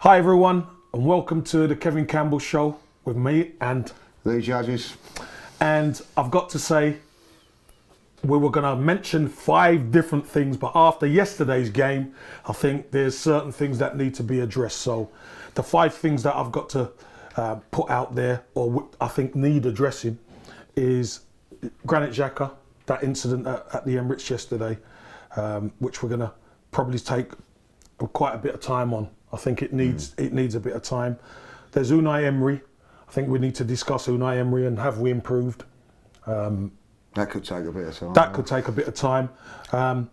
Hi everyone, and welcome to the Kevin Campbell Show with me and the judges. And I've got to say, we were going to mention 5 different things, but after yesterday's game, I think there's certain things that need to be addressed. So the 5 things that I've got to put out there, or I think need addressing, is Granit Xhaka, that incident at the Emirates yesterday, which we're going to probably take quite a bit of time on. I think it needs a bit of time. There's Unai Emery. I think we need to discuss Unai Emery and have we improved. That could take a bit of time. That could take a bit of time. I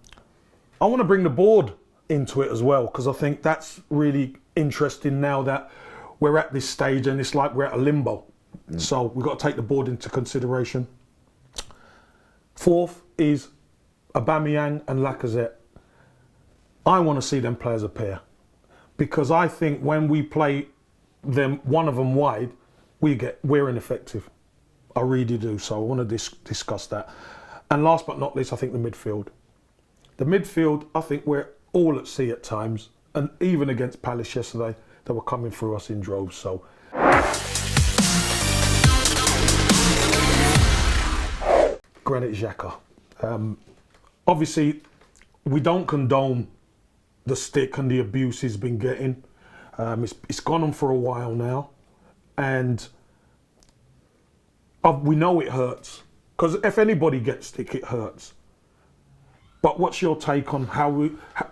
want to bring the board into it as well, because I think that's really interesting now that we're at this stage and it's like we're at a limbo. So we've got to take the board into consideration. 4th is Aubameyang and Lacazette. I want to see them play as a pair, because I think when we play them, one of them wide, we're ineffective. I really do. So I want to discuss that. And last but not least, I think the midfield. The midfield, I think we're all at sea at times, and even against Palace yesterday, they were coming through us in droves. So Granit Xhaka. Obviously, we don't condone the stick and the abuse he's been getting. It's gone on for a while now, and we know it hurts, because if anybody gets stick, it hurts. But what's your take on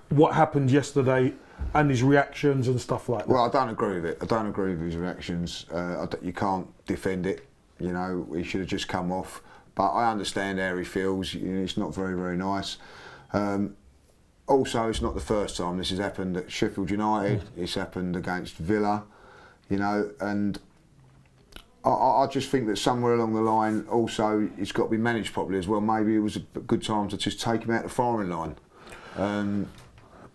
what happened yesterday and his reactions and stuff like that? Well, I don't agree with it. I don't agree with his reactions. You can't defend it. You know, he should have just come off. But I understand how he feels. You know, it's not very, very nice. Also, it's not the first time this has happened at Sheffield United. It's happened against Villa, you know, and I just think that somewhere along the line, also, it's got to be managed properly as well. Maybe it was a good time to just take him out the firing line.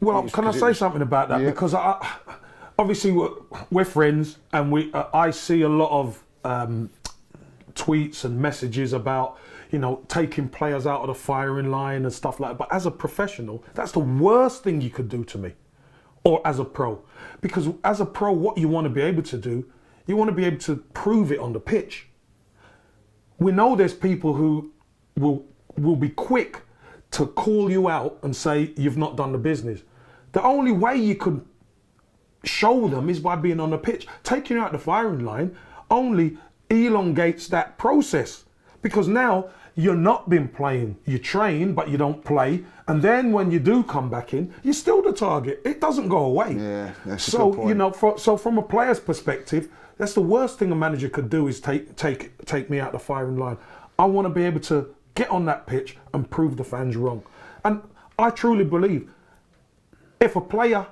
Well, can I say something about that? Yeah. Because obviously we're friends, and I see a lot of tweets and messages about, you know, taking players out of the firing line and stuff like that. But as a professional, that's the worst thing you could do to me, or as a pro. Because as a pro, what you want to be able to do, you want to be able to prove it on the pitch. We know there's people who will be quick to call you out and say you've not done the business. The only way you could show them is by being on the pitch. Taking you out the firing line only elongates that process, because now you're not been playing. You train, but you don't play, and then when you do come back in, you're still the target. It doesn't go away. Yeah, that's a good point. You know, so from a player's perspective, that's the worst thing a manager could do, is take me out the firing line. I want to be able to get on that pitch and prove the fans wrong. And I truly believe if a player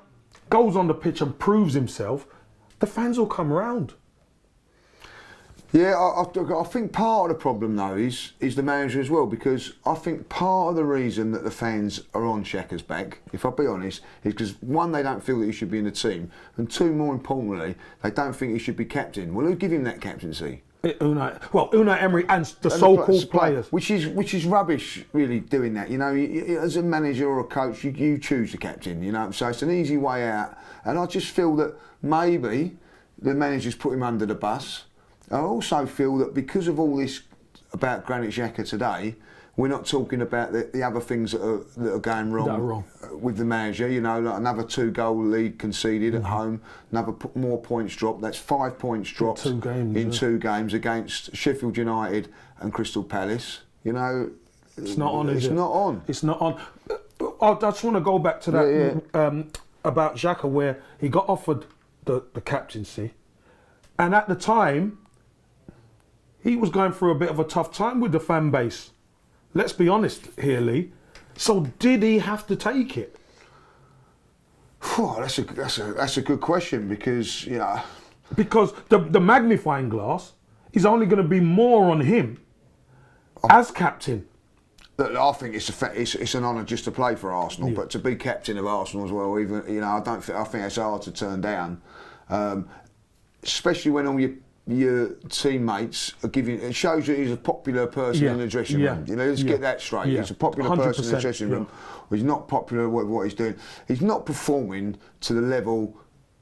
goes on the pitch and proves himself, the fans will come around. Yeah, I think part of the problem though is the manager as well, because I think part of the reason that the fans are on Xhaka's back, if I'll be honest, is because 1, they don't feel that he should be in the team, and 2, more importantly, they don't think he should be captain. Well, who give him that captaincy? Unai Emery and the so-called players, which is rubbish. Really doing that, you know. As a manager or a coach, you choose the captain, you know. So it's an easy way out, and I just feel that maybe the manager's put him under the bus. I also feel that because of all this about Granit Xhaka today, we're not talking about the other things that are going wrong with the manager. You know, like another 2-goal lead conceded at home, another more points dropped. That's 5 points dropped in 2 games against Sheffield United and Crystal Palace. You know, it's not on. It's not on. It's not on. I just want to go back to that about Xhaka, where he got offered the captaincy, and at the time, he was going through a bit of a tough time with the fan base. Let's be honest here, Lee. So did he have to take it? That's a good question, because because the magnifying glass is only going to be more on him as captain. I think it's an honour just to play for Arsenal, but to be captain of Arsenal as well, even I think it's hard to turn down, especially when all your teammates are giving. It shows that he's a popular person in the dressing room. You know, let's get that straight. He's a popular person in the dressing room. He's not popular with what he's doing. He's not performing to the level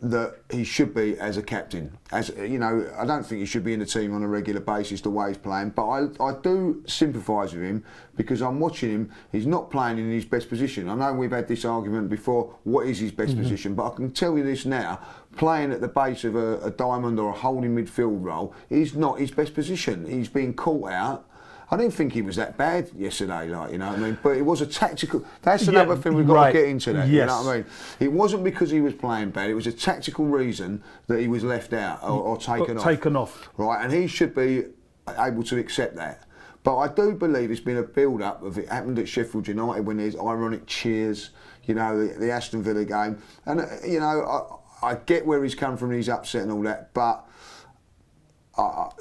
that he should be as a captain. As you know, I don't think he should be in the team on a regular basis the way he's playing, but I do sympathise with him because I'm watching him. He's not playing in his best position. I know we've had this argument before, what is his best position, but I can tell you this now, playing at the base of a diamond or a holding midfield role is not his best position. He's been caught out. I didn't think he was that bad yesterday, like, you know what I mean? But it was a tactical... That's another thing we've got to get into that, you know what I mean? It wasn't because he was playing bad, it was a tactical reason that he was left out or taken off. Taken off. Right, and he should be able to accept that. But I do believe it's been a build-up of it happened at Sheffield United when there's ironic cheers, you know, the Aston Villa game. And, you know, I get where he's come from, he's upset and all that, but,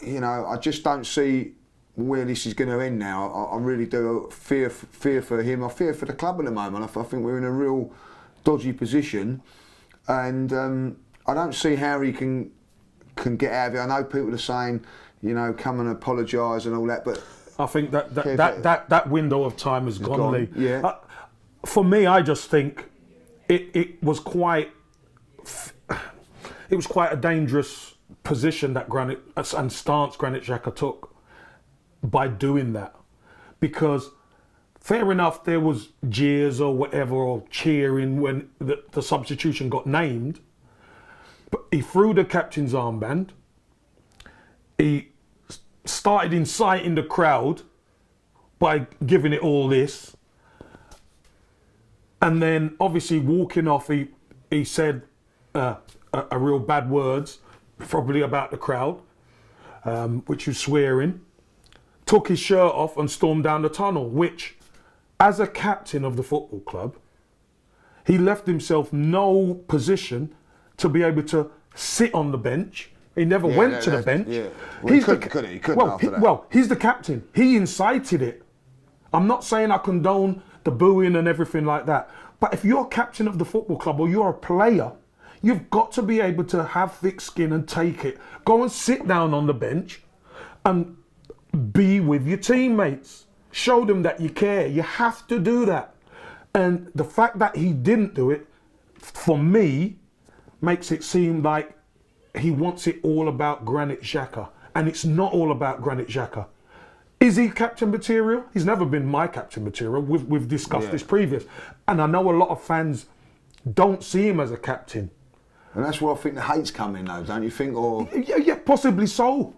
you know, I just don't see where this is going to end now. I really do fear for him. I fear for the club at the moment. I think we're in a real dodgy position, and I don't see how he can get out of it. I know people are saying, you know, come and apologise and all that, but I think that window of time has gone, Lee. Yeah. For me, I just think it was quite a dangerous position that Granit Xhaka took by doing that, because fair enough, there was jeers or whatever or cheering when the substitution got named, but he threw the captain's armband, he started inciting the crowd by giving it all this, and then obviously walking off, he said a real bad words probably about the crowd, which was swearing, took his shirt off and stormed down the tunnel, which, as a captain of the football club, he left himself no position to be able to sit on the bench. He never went to the bench. Yeah. Well, he couldn't after that. Well, he's the captain. He incited it. I'm not saying I condone the booing and everything like that, but if you're captain of the football club or you're a player, you've got to be able to have thick skin and take it. Go and sit down on the bench and be with your teammates. Show them that you care. You have to do that. And the fact that he didn't do it, for me, makes it seem like he wants it all about Granit Xhaka. And it's not all about Granit Xhaka. Is he captain material? He's never been my captain material. We've discussed this previous. And I know a lot of fans don't see him as a captain. And that's where I think the hate's coming though, don't you think? Or yeah, possibly so.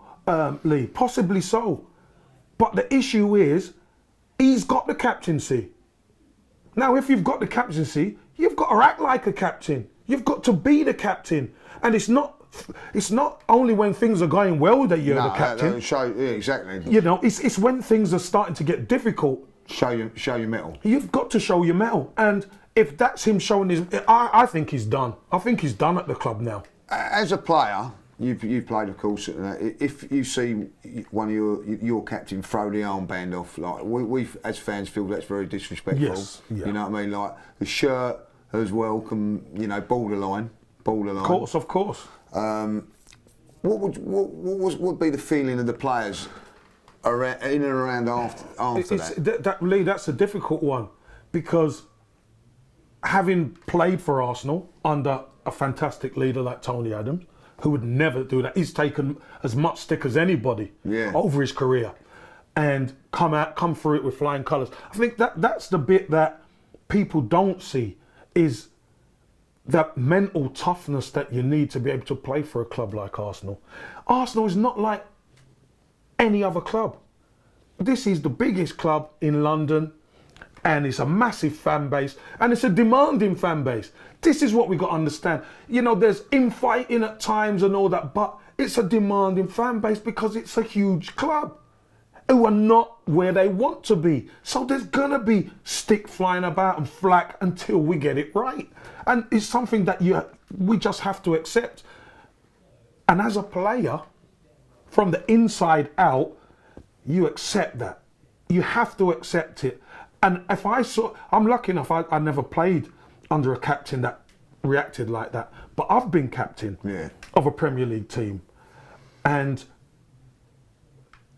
Lee, possibly so. But the issue is, he's got the captaincy. Now, if you've got the captaincy, you've got to act like a captain. You've got to be the captain. And it's not only when things are going well that you're the captain. Exactly. You know, it's when things are starting to get difficult. Show your mettle. You've got to show your mettle. And if that's him showing his... I think he's done. I think he's done at the club now. As a player... You've played, of course. If you see one of your captain throw the armband off, like we as fans feel that's very disrespectful. Yes, yeah. You know what I mean? Like the shirt as well can, you know, borderline. Of course. What would be the feeling of the players around, in and around after that? Lee, that's a difficult one, because having played for Arsenal under a fantastic leader like Tony Adams, who would never do that. He's taken as much stick as anybody over his career and come through it with flying colours. I think that's the bit that people don't see, is that mental toughness that you need to be able to play for a club like Arsenal. Arsenal is not like any other club. This is the biggest club in London, and it's a massive fan base, and it's a demanding fan base. This is what we got to understand. You know, there's infighting at times and all that, but it's a demanding fan base because it's a huge club who are not where they want to be. So there's gonna be stick flying about and flack until we get it right. And it's something that we just have to accept. And as a player, from the inside out, you accept that. You have to accept it. And if I'm lucky enough, I never played under a captain that reacted like that. But I've been captain of a Premier League team. And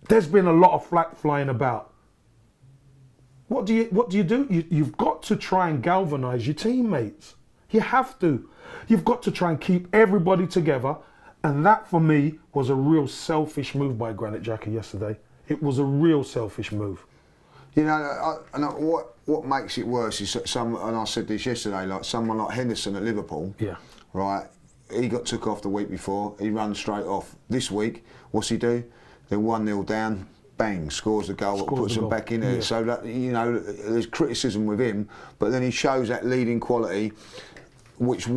there's been a lot of flack flying about. What do you do? You've got to try and galvanise your teammates. You have to. You've got to try and keep everybody together. And that, for me, was a real selfish move by Granit Xhaka yesterday. It was a real selfish move. You know, what makes it worse is and I said this yesterday, like someone like Henderson at Liverpool, right? He got took off the week before. He runs straight off. This week, what's he do? They're 1-0 down. Bang, scores the goal, puts them back in there. So that, you know, there's criticism with him, but then he shows that leading quality, which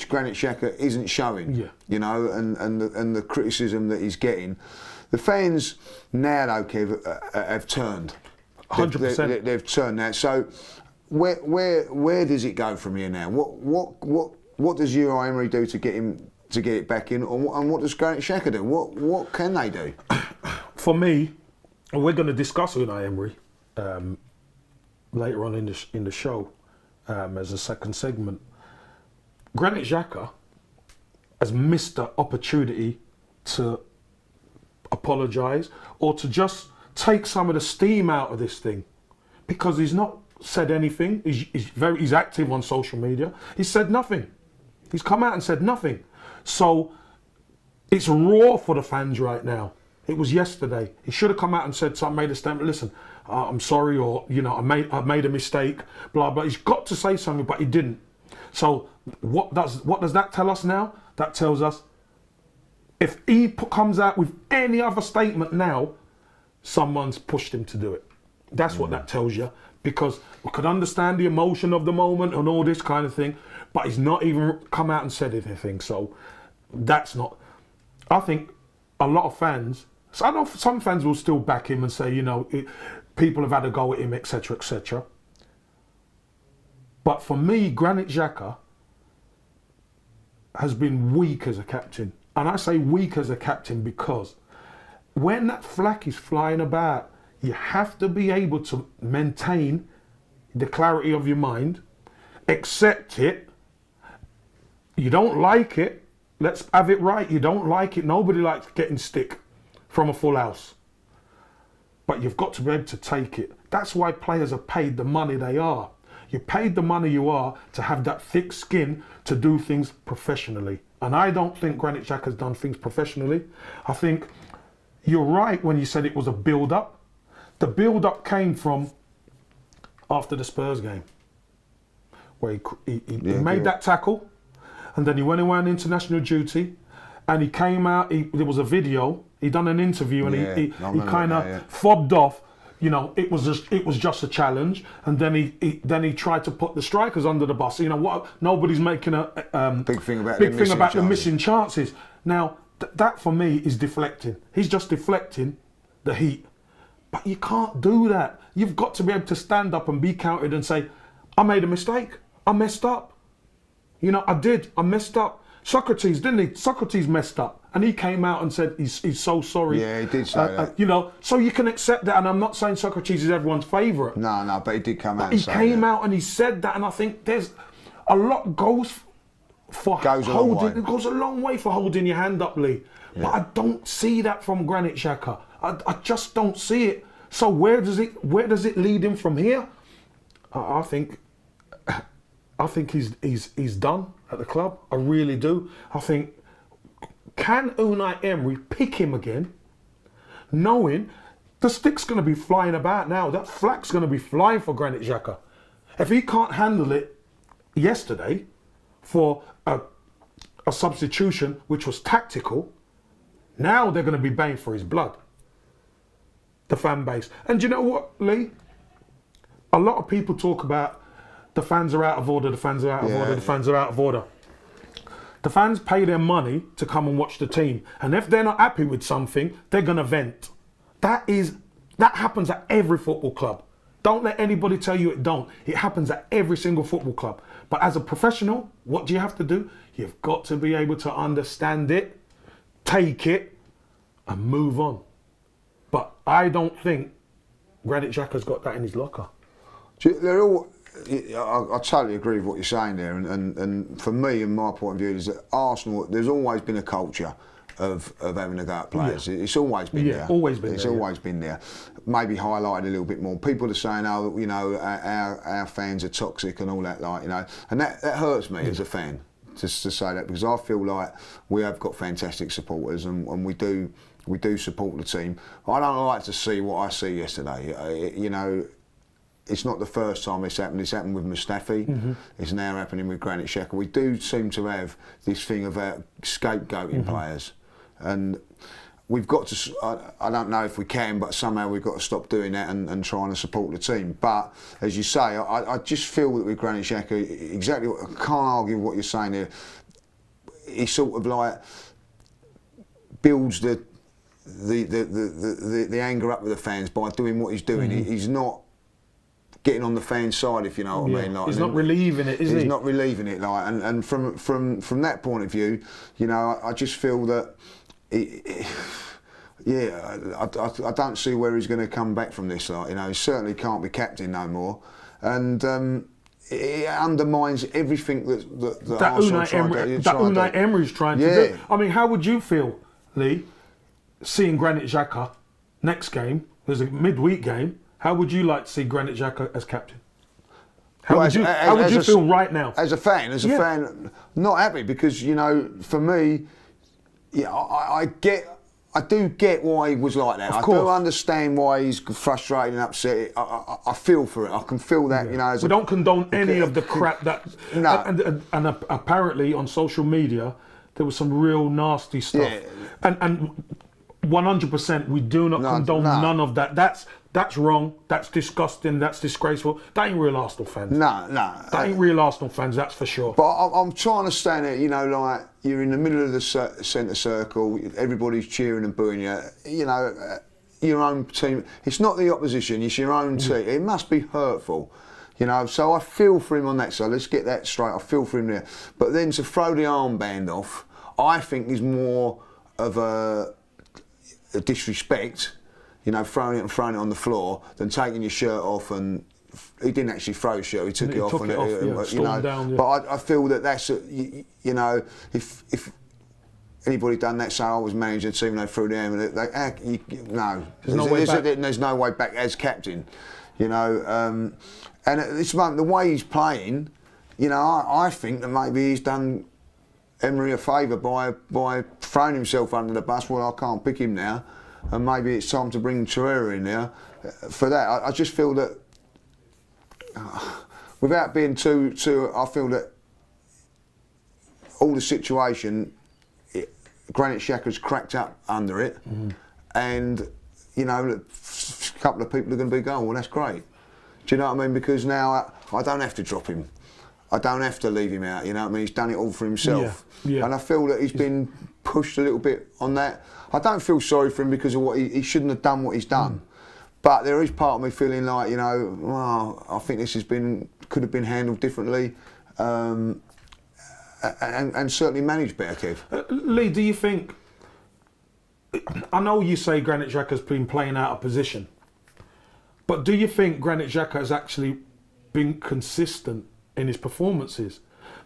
Granit Xhaka isn't showing. You know, and the criticism that he's getting, the fans now though, Kev, have turned. 100%. They've turned now. So where does it go from here now? What does Unai Emery do to get it back in, and what does Granit Xhaka do? What can they do? For me, we're going to discuss Unai Emery later on in the show as a second segment. Granit Xhaka has missed the opportunity to apologise or to just take some of the steam out of this thing, because he's not said anything. He's active on social media. He said nothing. He's come out and said nothing. So it's raw for the fans right now. It was yesterday. He should have come out and said something, made a statement. Listen, I'm sorry, or you know, I made a mistake. Blah blah. He's got to say something, but he didn't. So what does that tell us now? That tells us if he comes out with any other statement now, someone's pushed him to do it. That's what that tells you, because we could understand the emotion of the moment and all this kind of thing, but he's not even come out and said anything. So that's not. I think a lot of fans. So I know some fans will still back him and say, you know, people have had a go at him, etc., etc. But for me, Granit Xhaka has been weak as a captain. And I say weak as a captain because when that flag is flying about, you have to be able to maintain the clarity of your mind, accept it. You don't like it, let's have it right. You don't like it, nobody likes getting stick from a full house. But you've got to be able to take it. That's why players are paid the money they are. You're paid the money you are to have that thick skin to do things professionally. And I don't think Granit Xhaka has done things professionally. I think you're right when you said it was a build-up. The build-up came from after the Spurs game, where he made that tackle, and then he went away on international duty, and he came out, there was a video, he done an interview, and he kind of fobbed off, you know, it was just a challenge, and then he tried to put the strikers under the bus. You know what? Nobody's making a big thing about the missing chances. Now that for me is deflecting. He's just deflecting the heat. But you can't do that. You've got to be able to stand up and be counted and say, I made a mistake. I messed up. You know, I messed up. Socrates, didn't he? Socrates messed up. And he came out and said he's so sorry. Yeah, he did say that. You know, so you can accept that. And I'm not saying Socrates is everyone's favourite. No, but he did come out and say that. He came out and he said that. And I think there's a lot goes a long way for holding your hand up, Lee. Yeah. But I don't see that from Granit Xhaka. I just don't see it. So where does it lead him from here? I think he's done at the club. I really do. I think, can Unai Emery pick him again, knowing the stick's going to be flying about now? That flag's going to be flying for Granit Xhaka. If he can't handle it yesterday for a substitution which was tactical, now they're going to be baying for his blood. The fan base. And you know what, Lee? A lot of people talk about the fans are out of order, the fans are out of order, the fans are out of order. The fans pay their money to come and watch the team. And if they're not happy with something, they're going to vent. That happens at every football club. Don't let anybody tell you it don't. It happens at every single football club. But as a professional, what do you have to do? You've got to be able to understand it, take it, and move on. But I don't think Granit Xhaka's got that in his locker. I totally agree with what you're saying there, and for me, and my point of view, is that Arsenal, there's always been a culture of having a go at players. It's always been there. Always been it's there. Always been there. Maybe highlighted a little bit more. People are saying, oh, you know, our fans are toxic and all that, like, you know, and that hurts me as a fan, just to say that, because I feel like we have got fantastic supporters, and we do support the team. I don't like to see what I see yesterday. You know, it's not the first time it's happened. It's happened with Mustafi. It's now happening with Granit Xhaka. We do seem to have this thing about scapegoating players, and we've got to. I don't know if we can, but somehow we've got to stop doing that and trying to support the team. But as you say, I just feel that with Granit Xhaka, exactly. I can't argue with what you're saying here. He sort of like builds the anger up with the fans by doing what he's doing. He's not getting on the fans' side, if you know what I mean. Like, he's not relieving it, is he? He's not relieving it, like, and from that point of view, you know, I just feel that, I don't see where he's going to come back from this. Like, you know, he certainly can't be captain no more, and it undermines everything that Unai Emery's trying to do. I mean, how would you feel, Lee, seeing Granit Xhaka next game? There's a midweek game. How would you like to see Granit Xhaka as captain? How would you feel right now? As a fan, not happy, because, you know, for me, I do get why he was like that. I do understand why he's frustrated and upset. I feel for it. I can feel that, you know. We don't condone any of the crap that. No. And apparently on social media there was some real nasty stuff. Yeah. And 100% we do not condone none of that. That's wrong. That's disgusting. That's disgraceful. That ain't real Arsenal fans. No. That ain't real Arsenal fans, that's for sure. But I'm trying to stand there, you know, like, you're in the middle of the centre circle, everybody's cheering and booing you, you know, your own team. It's not the opposition, it's your own team. It must be hurtful, you know, so I feel for him on that side. Let's get that straight. I feel for him there. But then to throw the armband off, I think is more of a disrespect, you know, throwing it on the floor, than taking your shirt off. And he didn't actually throw his shirt; he took it off. You know. Down, But I feel that that's you know, if anybody done that, say I was managing the team, and they threw them, there's no way back as captain, you know. And at this moment, the way he's playing, you know, I think that maybe he's done Emery a favour by throwing himself under the bus. Well, I can't pick him now, and maybe it's time to bring Torreira in there. For that, I just feel that, without being too, I feel that all the situation, Granit Xhaka's cracked up under it, and, you know, a couple of people are going to be going, well, that's great. Do you know what I mean? Because now I don't have to drop him. I don't have to leave him out, you know what I mean? He's done it all for himself. Yeah. And I feel that he's been pushed a little bit on that. I don't feel sorry for him because of what he shouldn't have done what he's done. But there is part of me feeling like, you know, well, I think this could have been handled differently, and certainly managed better, Kev. Lee, do you think, I know you say Granit Xhaka's been playing out of position, but do you think Granit Xhaka has actually been consistent in his performances?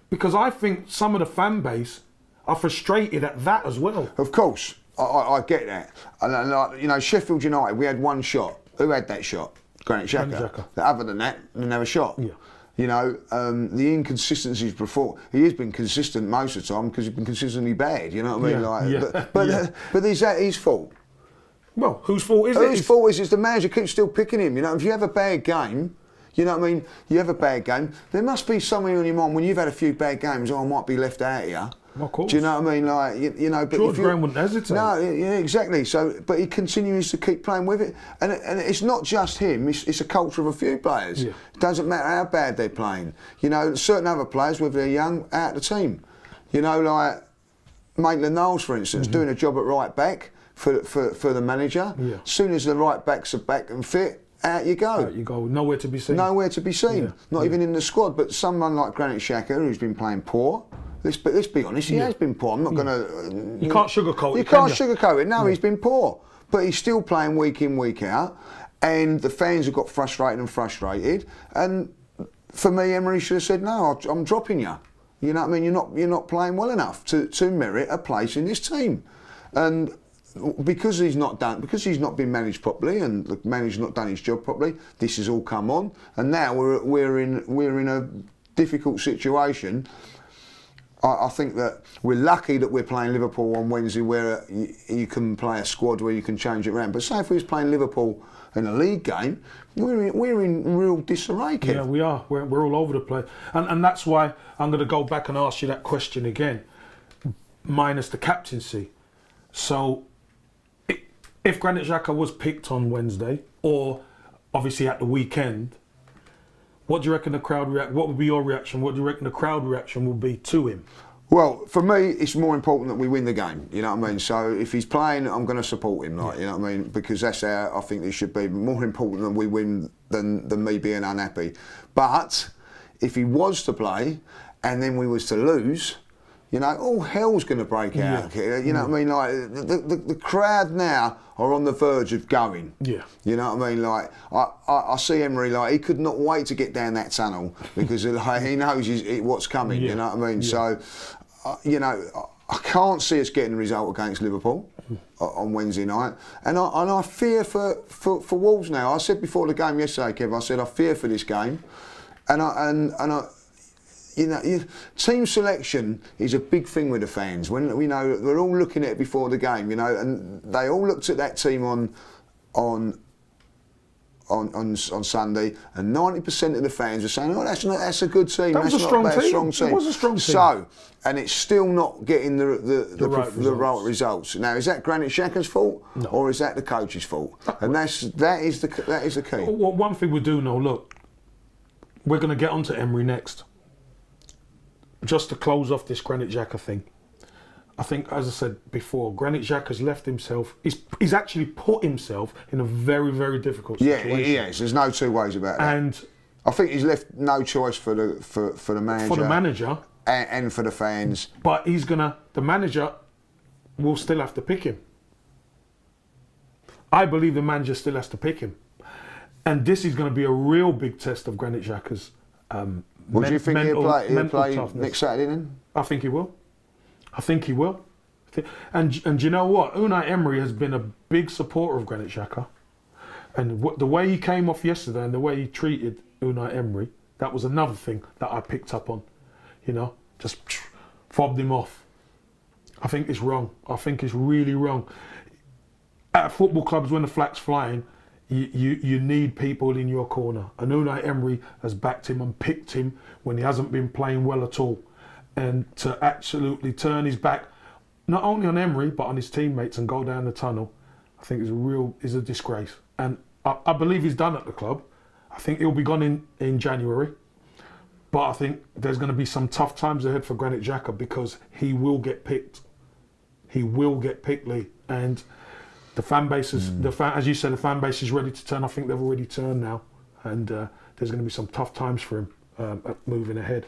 Because I think some of the fan base are frustrated at that as well. Of course, I get that. And you know, Sheffield United, we had one shot. Who had that shot? Granit Xhaka. Other than that, we never a shot. Yeah. You know, the inconsistencies before. He has been consistent most of the time because he's been consistently bad. You know what I mean? But is that his fault? Well, whose fault is it? Whose fault is it? The manager keeps still picking him. You know, if you have a bad game, you know what I mean? You have a bad game. There must be something on your mind when you've had a few bad games. Oh, I might be left out here. Of course. Do you know what I mean? Like, you know, but George Graham wouldn't hesitate. No, yeah, exactly. So, but he continues to keep playing with it, and it's not just him. It's a culture of a few players. Yeah. It doesn't matter how bad they're playing. You know, certain other players, whether they're young, out of the team. You know, like Maitland-Niles, for instance, doing a job at right back for the manager. Yeah. As soon as the right backs are back and fit, out you go. Out you go. Nowhere to be seen. Nowhere to be seen. Not even in the squad. But someone like Granit Xhaka, who's been playing poor. Let's be honest. He has been poor. I'm not going to. You can't sugarcoat it. You can't sugarcoat it. No, he's been poor, but he's still playing week in, week out, and the fans have got frustrated. And for me, Emery should have said, "No, I'm dropping you." You know what I mean? You're not playing well enough to merit a place in this team. And because he's not been managed properly, and the manager's not done his job properly, this has all come on, and now we're in a difficult situation. I think that we're lucky that we're playing Liverpool on Wednesday, where you can play a squad where you can change it around. But say if we was playing Liverpool in a league game, we're in real disarray, Kev. Yeah, we are. We're all over the place, and that's why I'm going to go back and ask you that question again, minus the captaincy. So, if Granit Xhaka was picked on Wednesday, or obviously at the weekend, what do you reckon the crowd react? What would be your reaction? What do you reckon the crowd reaction will be to him? Well, for me, it's more important that we win the game. You know what I mean? So if he's playing, I'm going to support him. Like, you know what I mean? Because that's how I think it should be. More important that we win than me being unhappy. But if he was to play, and then we was to lose, you know, all hell's going to break out. Yeah. You know what I mean? Like the crowd now are on the verge of going. Yeah. You know what I mean? Like I see Emery, like he could not wait to get down that tunnel because like, he knows what's coming. Yeah. You know what I mean? Yeah. So, you know, I can't see us getting a result against Liverpool on Wednesday night, and I fear for Wolves now. I said before the game yesterday, Kev, I said I fear for this game, and I. You know, team selection is a big thing with the fans. When you know they're all looking at it before the game, you know, and they all looked at that team on Sunday, and 90% of the fans are saying, "Oh, that's a good team. That's not a strong team." It was a strong team. So, and it's still not getting the right results. Now, is that Granit Xhaka's fault, or is that the coach's fault? And that is the key. Well, one thing we do know, look, we're going to get onto Emery next. Just to close off this Granit Xhaka thing, I think, as I said before, Granit Xhaka's left himself. He's actually put himself in a very, very difficult situation. Yeah, he is. There's no two ways about that. And I think he's left no choice for the manager. For the manager. And for the fans. But the manager will still have to pick him. I believe the manager still has to pick him. And this is going to be a real big test of Granit Xhaka's What do you think he'll play toughness. Next Saturday then? I think he will. And you know what? Unai Emery has been a big supporter of Granit Xhaka. And the way he came off yesterday and the way he treated Unai Emery, that was another thing that I picked up on. You know, just fobbed him off. I think it's wrong. I think it's really wrong. At football clubs, when the flag's flying, you need people in your corner. And Unai Emery has backed him and picked him when he hasn't been playing well at all. And to absolutely turn his back, not only on Emery, but on his teammates and go down the tunnel, I think is a disgrace. And I believe he's done at the club. I think he'll be gone in January. But I think there's going to be some tough times ahead for Granit Xhaka because he will get picked. He will get picked, Lee. And the fan base is, as you said, the fan base is ready to turn. I think they've already turned now. And there's going to be some tough times for him moving ahead.